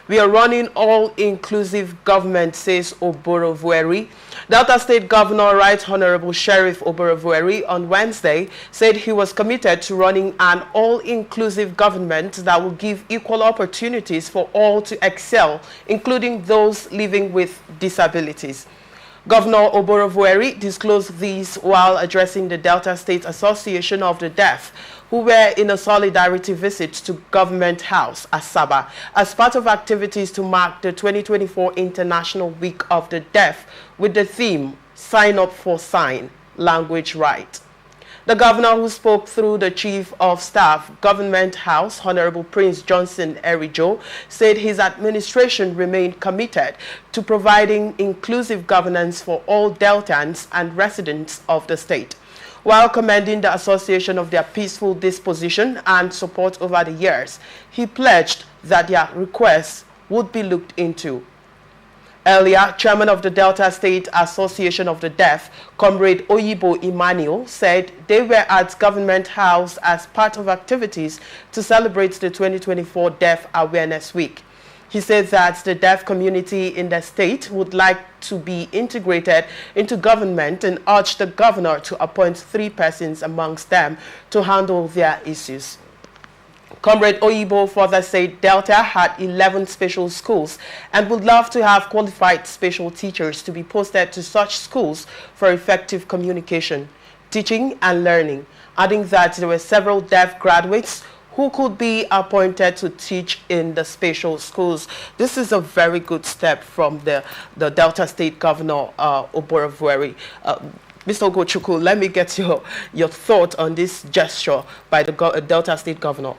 We are running all-inclusive government, says Oborevwori. Delta State Governor Right Honorable Sheriff Oborevwori on Wednesday said he was committed to running an all-inclusive government that will give equal opportunities for all to excel, including those living with disabilities. Governor Oborevwori disclosed these while addressing the Delta State Association of the Deaf, who were in a solidarity visit to Government House, Asaba, as part of activities to mark the 2024 International Week of the Deaf with the theme, Sign Up for Sign, Language Right. The governor, who spoke through the Chief of Staff, Government House, Honorable Prince Johnson Erijo, said his administration remained committed to providing inclusive governance for all Deltans and residents of the state. While commending the association of their peaceful disposition and support over the years, he pledged that their requests would be looked into. Earlier, Chairman of the Delta State Association of the Deaf, Comrade Oyibo Emmanuel, said they were at Government House as part of activities to celebrate the 2024 Deaf Awareness Week. He said that the deaf community in the state would like to be integrated into government and urged the governor to appoint 3 persons amongst them to handle their issues. Comrade Oyibo further said Delta had 11 special schools and would love to have qualified special teachers to be posted to such schools for effective communication, teaching and learning, adding that there were several deaf graduates who could be appointed to teach in the special schools. This is a very good step from the Delta State Governor, Oborevwori. Mr. Ogochukwu, let me get your thought on this gesture by the Delta State Governor.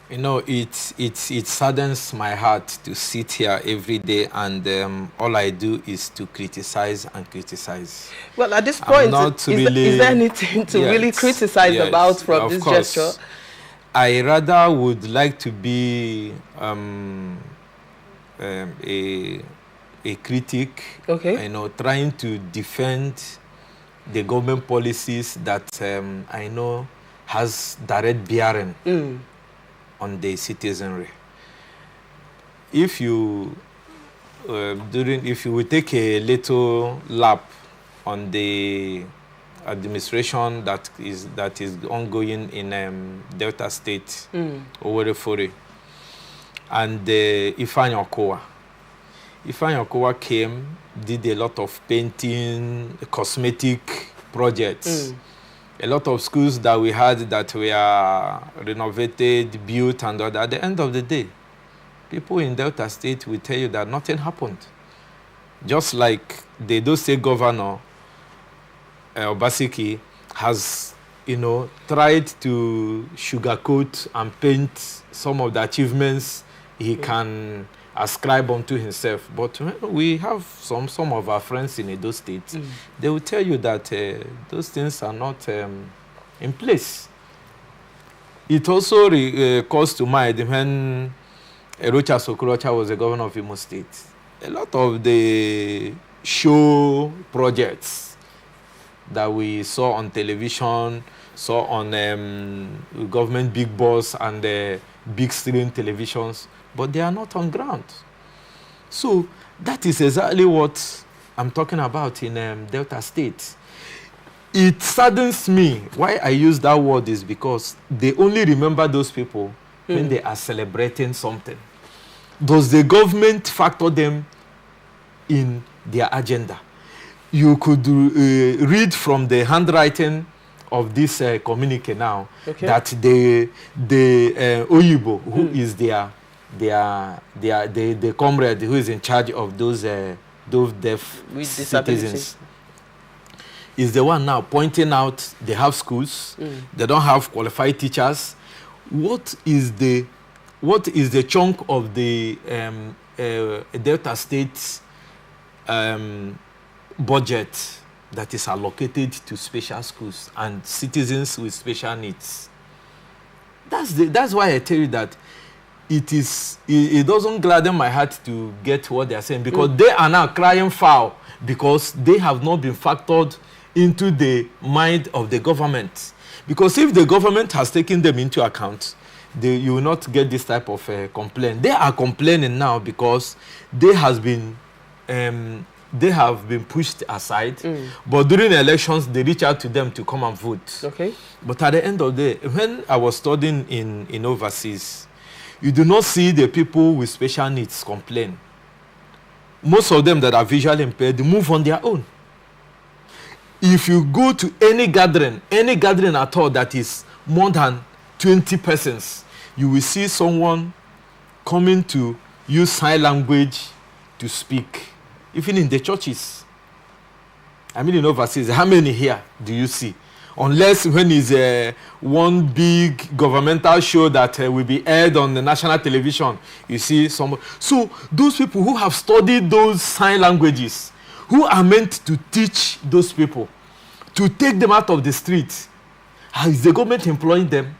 You know, it saddens my heart to sit here every day and all I do is to criticize and criticize. Well, at this point, is there anything to really criticize about from this gesture? I rather would like to be a critic, you know, trying to defend the government policies that I know has direct bearing on the citizenry. If you if you will take a little lap on the administration that is ongoing in Delta State, Oborevwori, and Ifeanyi Okowa came, did a lot of painting, cosmetic projects. A lot of schools that we had that were renovated, built, and all that. At the end of the day, people in Delta State will tell you that nothing happened. Just like the Edo State Governor, Obaseki, has, you know, tried to sugarcoat and paint some of the achievements he can ascribe unto himself. But we have some of our friends in Edo State. They will tell you that those things are not in place. It also calls to mind when Erocha Sokorocha was the governor of Imo State. A lot of the show projects that we saw on television, saw on government big boss and big screen televisions, but they are not on ground. So that is exactly what I'm talking about in Delta State. It saddens me. Why I use that word is because they only remember those people when they are celebrating something. Does the government factor them in their agenda? You could read from the handwriting of this communique now that the Oyibo, who is the comrade who is in charge of those deaf citizens, is the one now pointing out they have schools, they don't have qualified teachers. What is the chunk of the Delta State budget that is allocated to special schools and citizens with special needs? That's why I tell you that it doesn't gladden my heart to get what they are saying, because they are now crying foul because they have not been factored into the mind of the government. Because if the government has taken them into account, you will not get this type of complaint. They are complaining now because they have been pushed aside. But during elections, they reach out to them to come and vote. Okay. But at the end of the day, when I was studying in overseas, you do not see the people with special needs complain. Most of them that are visually impaired, they move on their own. If you go to any gathering at all that is more than 20 persons, you will see someone coming to use sign language to speak, even in the churches. I mean, in overseas, how many here do you see? Unless when it's one big governmental show that will be aired on the national television, you see some. So those people who have studied those sign languages, who are meant to teach those people, to take them out of the street, is the government employing them?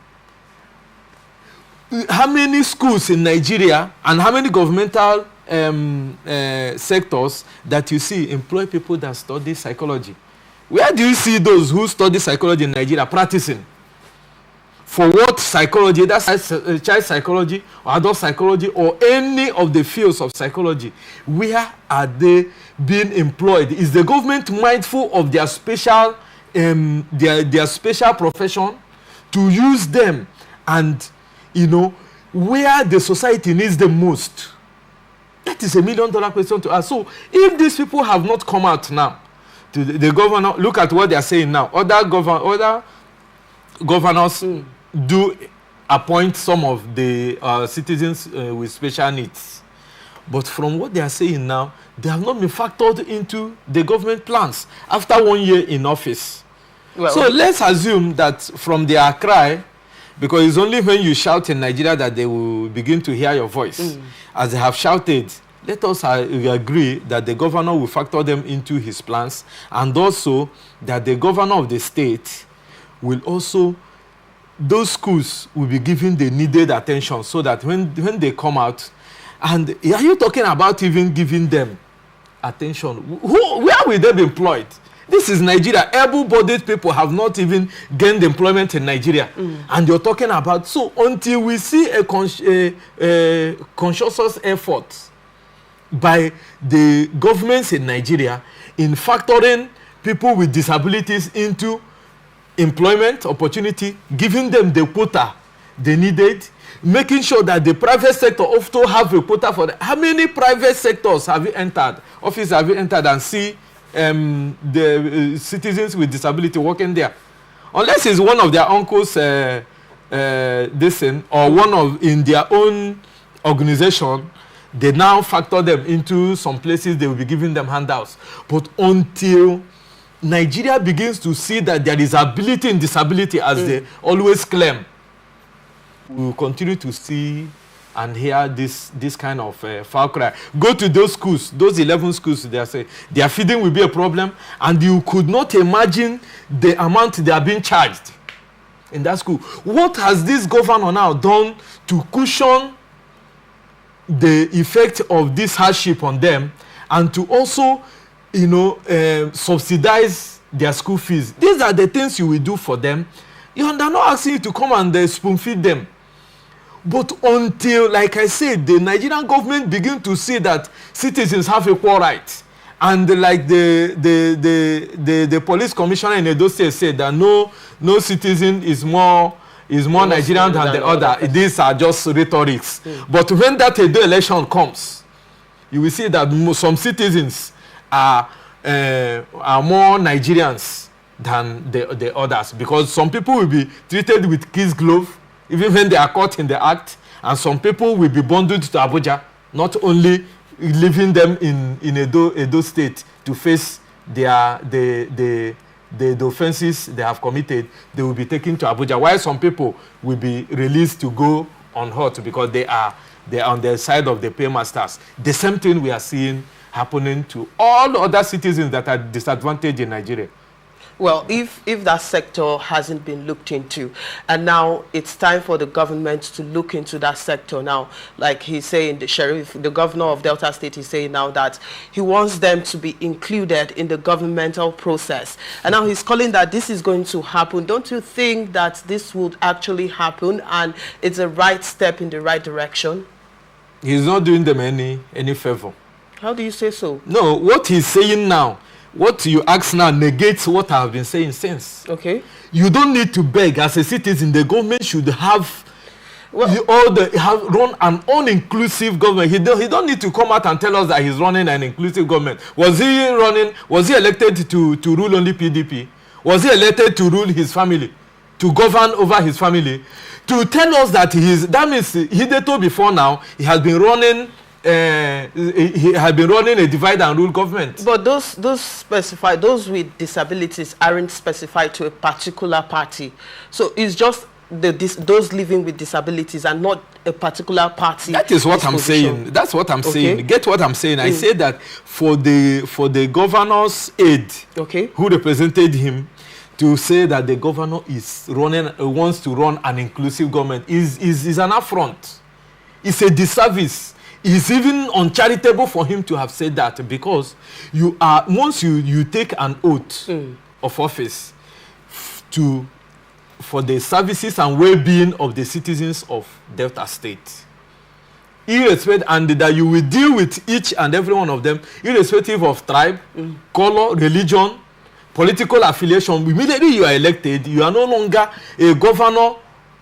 How many schools in Nigeria and how many governmental sectors that you see employ people that study psychology? Where do you see those who study psychology in Nigeria practicing? For what psychology? That's child psychology or adult psychology or any of the fields of psychology. Where are they being employed? Is the government mindful of their special their special profession to use them and, where the society needs them most? That is $1 million question to ask. So if these people have not come out now, the governor, look at what they are saying now. Other governors do appoint some of the citizens with special needs. But from what they are saying now, they have not been factored into the government plans after 1 year in office. Well, so let's assume that from their cry, because it's only when you shout in Nigeria that they will begin to hear your voice. As they have shouted, let us agree that the governor will factor them into his plans, and also that the governor of the state will also, those schools will be given the needed attention so that when they come out, and are you talking about even giving them attention? Where will they be employed? This is Nigeria. Able-bodied people have not even gained employment in Nigeria. And you're talking about, so until we see a conscious effort by the governments in Nigeria in factoring people with disabilities into employment opportunity, giving them the quota they needed, making sure that the private sector also have a quota for them. How many private sectors have you entered, offices have you entered and see the citizens with disability working there? Unless it's one of their uncles or one of in their own organization, they now factor them into some places, they will be giving them handouts. But until Nigeria begins to see that there is ability in disability, as they always claim, we will continue to see and hear this kind of foul cry. Go to those schools, those 11 schools, they are saying their feeding will be a problem, and you could not imagine the amount they are being charged in that school. What has this governor now done to cushion the effect of this hardship on them, and to also, subsidize their school fees? These are the things you will do for them. They're not asking you to come and spoon feed them. But until, like I said, the Nigerian government begin to see that citizens have equal rights, and like the police commissioner in Edo State said that no citizen is more Nigerian than the other. These are just rhetorics. But when that Edo election comes, you will see that some citizens are more Nigerians than the others, because some people will be treated with kids' glove even when they are caught in the act, and some people will be bundled to Abuja, not only leaving them in Edo State to face the offenses they have committed. They will be taken to Abuja, while some people will be released to go on hot because they are on the side of the paymasters. The same thing we are seeing happening to all other citizens that are disadvantaged in Nigeria. Well, if that sector hasn't been looked into, and now it's time for the government to look into that sector now, like he's saying, the governor of Delta State is saying now that he wants them to be included in the governmental process. And now he's calling that this is going to happen. Don't you think that this would actually happen and it's a right step in the right direction? He's not doing them any favor. How do you say so? No, what he's saying now, what you ask now negates what I have been saying since. Okay. You don't need to beg. As a citizen, the government should have run an all-inclusive government. He don't need to come out and tell us that he's running an inclusive government. Was he elected to rule only PDP? Was he elected to rule his family, to govern over his family? To tell us that that means Hideto before now, he has been running he had been running a divide and rule government. But those with disabilities aren't specified to a particular party. So it's just those living with disabilities and not a particular party. That is what I'm saying. That's what I'm saying. Get what I'm saying? I say that for the governor's aide, who represented him, to say that the governor is wants to run an inclusive government is an affront. It's a disservice. It's even uncharitable for him to have said that, because once you take an oath of office for the services and well-being of the citizens of Delta State, irrespective, and that you will deal with each and every one of them, irrespective of tribe, color, religion, political affiliation. Immediately you are elected, you are no longer a governor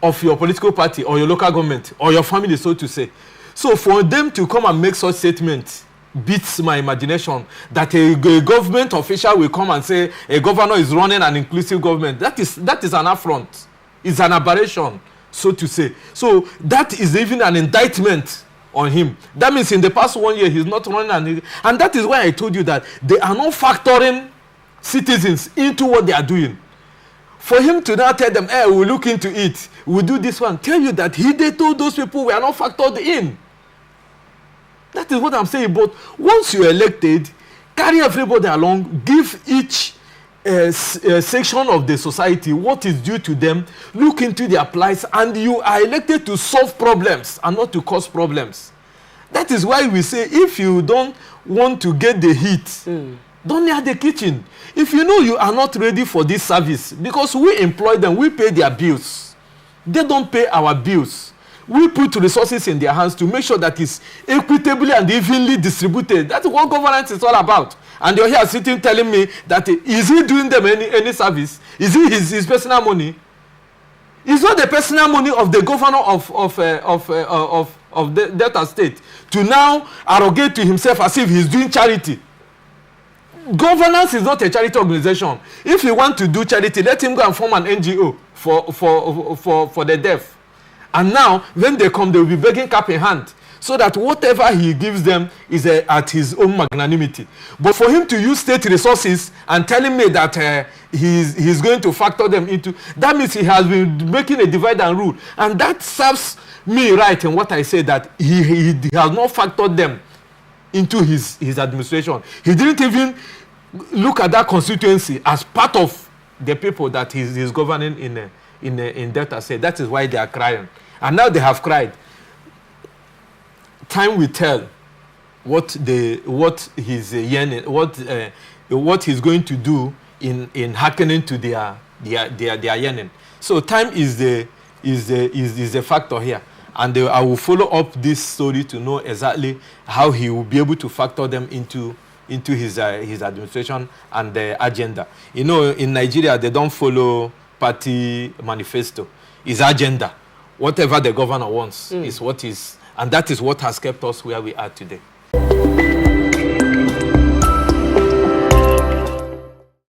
of your political party or your local government or your family, so to say. So for them to come and make such statements beats my imagination, that a government official will come and say a governor is running an inclusive government. That is an affront. It's an aberration, so to say. So that is even an indictment on him. That means in the past 1 year he's not running and that is why I told you that they are not factoring citizens into what they are doing. For him to now tell them, hey, we'll look into it, we'll do this one, tell you that they told those people we are not factored in. That is what I'm saying. But once you're elected, carry everybody along, give each section of the society what is due to them, look into their plights, and you are elected to solve problems and not to cause problems. That is why we say, if you don't want to get the heat, don't near the kitchen. If you know you are not ready for this service, because we employ them, we pay their bills. They don't pay our bills. We put resources in their hands to make sure that it's equitably and evenly distributed. That's what governance is all about. And you're here sitting telling me that is he doing them any service? Is it his personal money? It's not the personal money of the governor of the Delta State to now arrogate to himself as if he's doing charity. Governance is not a charity organization. If you want to do charity, let him go and form an NGO for the deaf. And now, when they come, they will be begging cap in hand, so that whatever he gives them is at his own magnanimity. But for him to use state resources and telling me that he's going to factor them into, that means he has been making a divide and rule. And that serves me right in what I say, that he has not factored them into his administration. He didn't even look at that constituency as part of the people that he's governing in Delta State. That is why they are crying. And now they have cried. Time will tell what he's yearning, what he's going to do in hearkening to their yearning. So time is the factor here. And I will follow up this story to know exactly how he will be able to factor them into his administration and the agenda. You know, in Nigeria, they don't follow party manifesto. It's agenda. Whatever the governor wants is what is, and that is what has kept us where we are today.